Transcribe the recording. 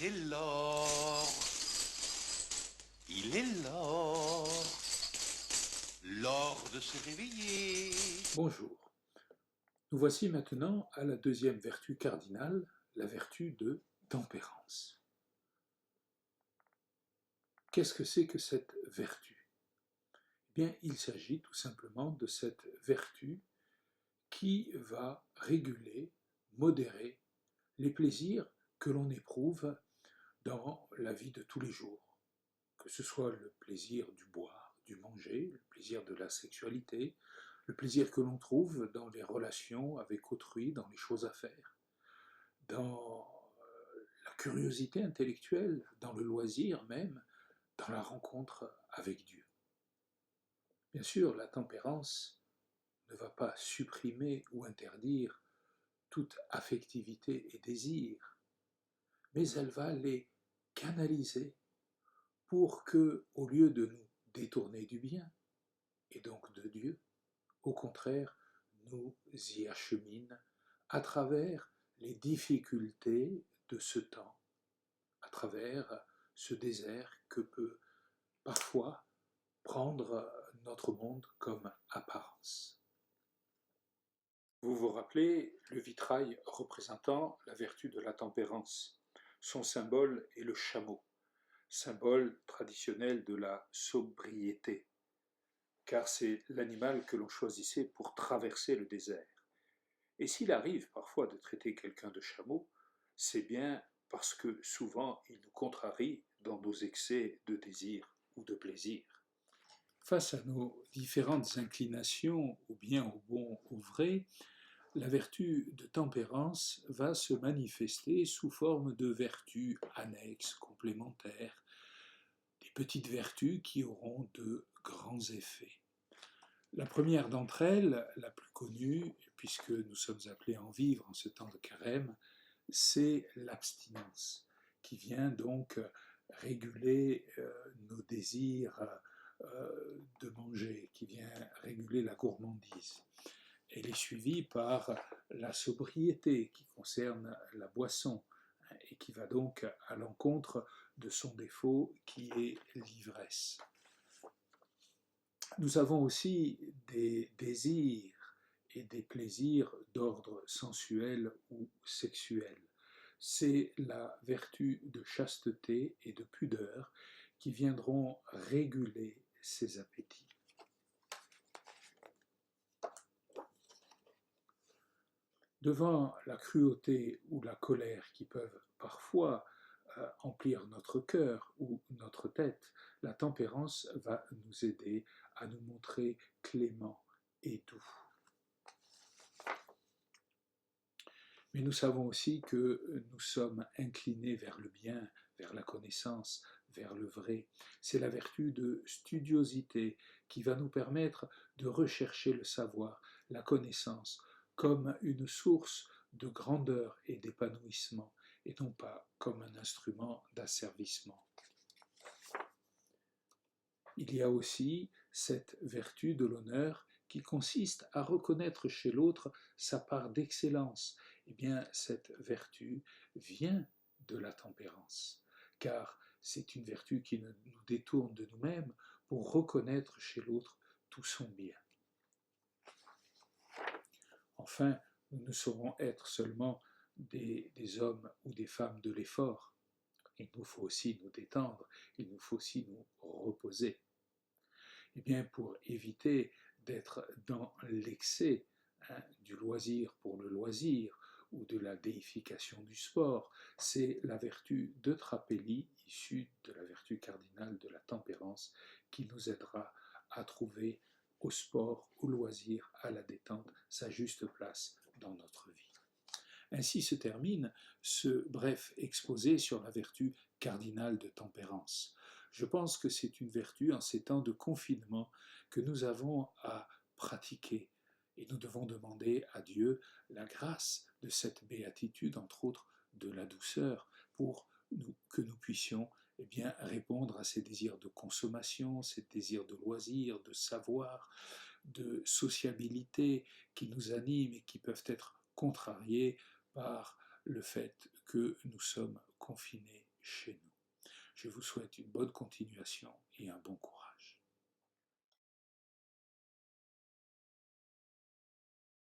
C'est l'or, il est l'or, l'or de se réveiller. Bonjour. Nous voici maintenant à la deuxième vertu cardinale, la vertu de tempérance. Qu'est-ce que c'est que cette vertu? Eh bien, il s'agit tout simplement de cette vertu qui va réguler, modérer les plaisirs que l'on éprouve dans la vie de tous les jours, que ce soit le plaisir du boire, du manger, le plaisir de la sexualité, le plaisir que l'on trouve dans les relations avec autrui, dans les choses à faire, dans la curiosité intellectuelle, dans le loisir même, dans la rencontre avec Dieu. Bien sûr, la tempérance ne va pas supprimer ou interdire toute affectivité et désir, mais elle va les canaliser pour que, au lieu de nous détourner du bien, et donc de Dieu, au contraire, nous y acheminent à travers les difficultés de ce temps, à travers ce désert que peut parfois prendre notre monde comme apparence. Vous vous rappelez le vitrail représentant la vertu de la tempérance. Son symbole est le chameau, symbole traditionnel de la sobriété, car c'est l'animal que l'on choisissait pour traverser le désert. Et s'il arrive parfois de traiter quelqu'un de chameau, c'est bien parce que souvent il nous contrarie dans nos excès de désir ou de plaisir. Face à nos différentes inclinations, au bien, au bon, au vrai, la vertu de tempérance va se manifester sous forme de vertus annexes, complémentaires, des petites vertus qui auront de grands effets. La première d'entre elles, la plus connue, puisque nous sommes appelés à en vivre en ce temps de carême, c'est l'abstinence, qui vient donc réguler nos désirs de manger, qui vient réguler la gourmandise. Elle est suivie par la sobriété, qui concerne la boisson, et qui va donc à l'encontre de son défaut, qui est l'ivresse. Nous avons aussi des désirs et des plaisirs d'ordre sensuel ou sexuel. C'est la vertu de chasteté et de pudeur qui viendront réguler ces appétits. Devant la cruauté ou la colère qui peuvent parfois emplir notre cœur ou notre tête, la tempérance va nous aider à nous montrer cléments et doux. Mais nous savons aussi que nous sommes inclinés vers le bien, vers la connaissance, vers le vrai. C'est la vertu de studiosité qui va nous permettre de rechercher le savoir, la connaissance, comme une source de grandeur et d'épanouissement, et non pas comme un instrument d'asservissement. Il y a aussi cette vertu de l'honneur qui consiste à reconnaître chez l'autre sa part d'excellence. Eh bien, cette vertu vient de la tempérance, car c'est une vertu qui nous détourne de nous-mêmes pour reconnaître chez l'autre tout son bien. Enfin, nous ne saurons être seulement des hommes ou des femmes de l'effort. Il nous faut aussi nous détendre, il nous faut aussi nous reposer. Eh bien, pour éviter d'être dans l'excès du loisir pour le loisir ou de la déification du sport, c'est la vertu de Trapelli, issue de la vertu cardinale de la tempérance, qui nous aidera à trouver au sport, au loisir, à la détente, sa juste place dans notre vie. Ainsi se termine ce bref exposé sur la vertu cardinale de tempérance. Je pense que c'est une vertu en ces temps de confinement que nous avons à pratiquer. Et nous devons demander à Dieu la grâce de cette béatitude, entre autres de la douceur, pour que nous puissions répondre à ces désirs de consommation, ces désirs de loisirs, de savoir, de sociabilité qui nous animent et qui peuvent être contrariés par le fait que nous sommes confinés chez nous. Je vous souhaite une bonne continuation et un bon courage.